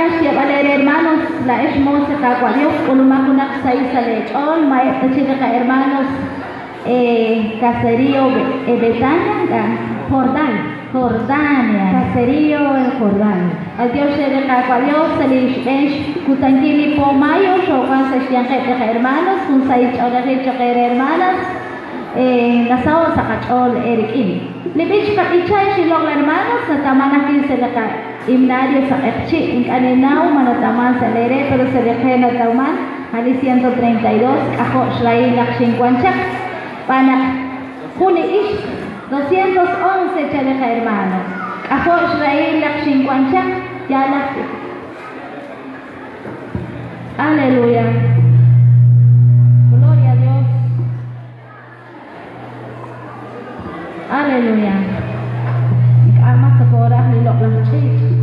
Shia Valera hermanos, la hermosa Caguadio, Ulumacunac Saizalech, all my hermanos, Caserío Betania, Jordania, Caserío en Jordania. Al Dios de Caguadio, Salish, Kutangili Pomayo, Shogan Seshianque hermanos, un Saich Orajicho hermanas, Nasao Sakachol Erikin. Libich Kapichay, Shilong hermanos, Natamana Kilselaka. Himnario sa Epchi, in Aninao, Manataman sa Lere, pero sa Lekena Tauman, Hali 132, ako Shlai Lakshin Kwanchak, Panak Huni Ish, 211 Chaleka hermanos. Ako Shlai Lakshin Kwanchak, Yalak. Aleluya. Gloria a Dios. Aleluya. Ikamas sa korah nilok lang chich.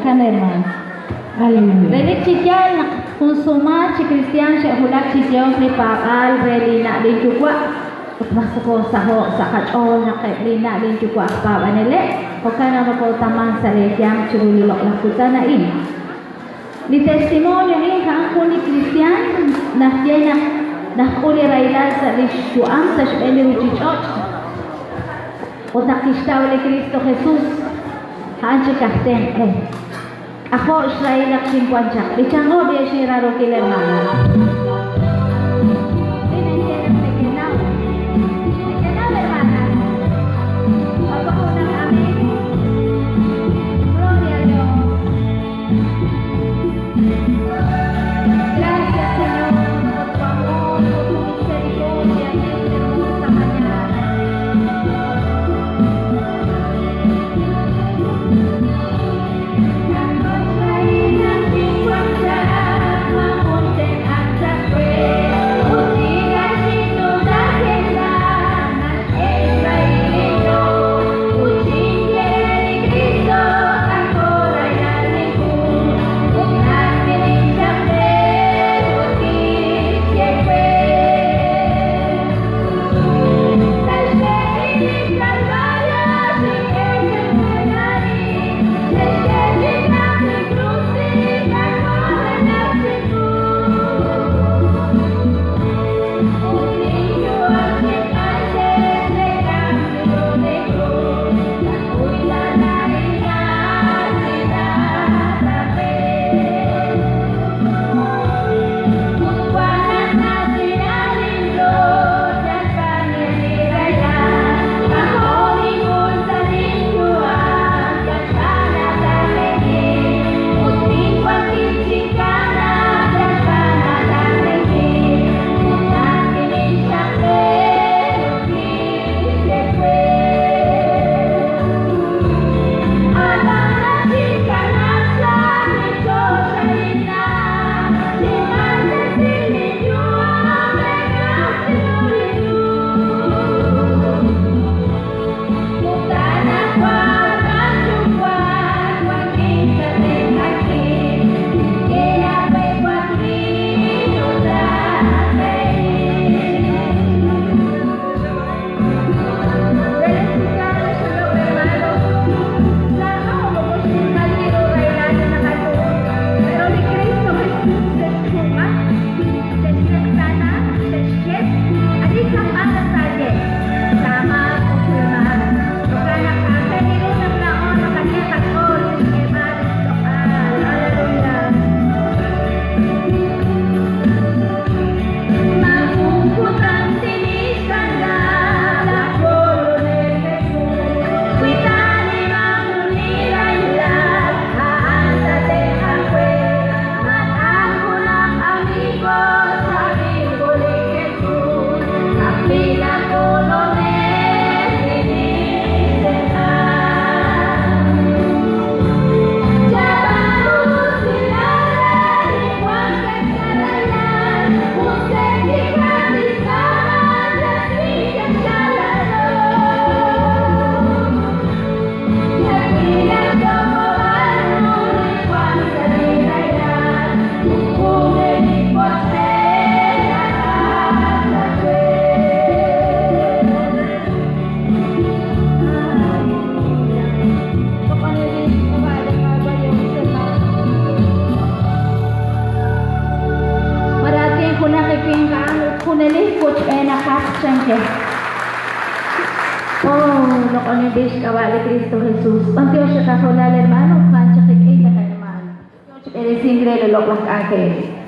Kan hermano. Aleluya. Dari chikian konsumar si Kristian si hulak chikian ni pakal relina din juga. Masuk saho sakachol na kay lina din juga pa banele. O kana ko taman sa lekyang chulilok lang kutana in. Ni testimonio ni kan ko ni Kristian na tiena na kuli raila sa lishuam sa shbeli uchichot. O takistaw ni Cristo Jesus. Hanche kahten Ako Israel Lakshin Kwanchak. Bichango biya shira ro kile hermano. puneli coach nakakchan ke. Oh, lo con el Dios cabal de Cristo Jesús. Ante os ka hola hermano, kancha ke na hermano. Eres ingre lo las ángeles.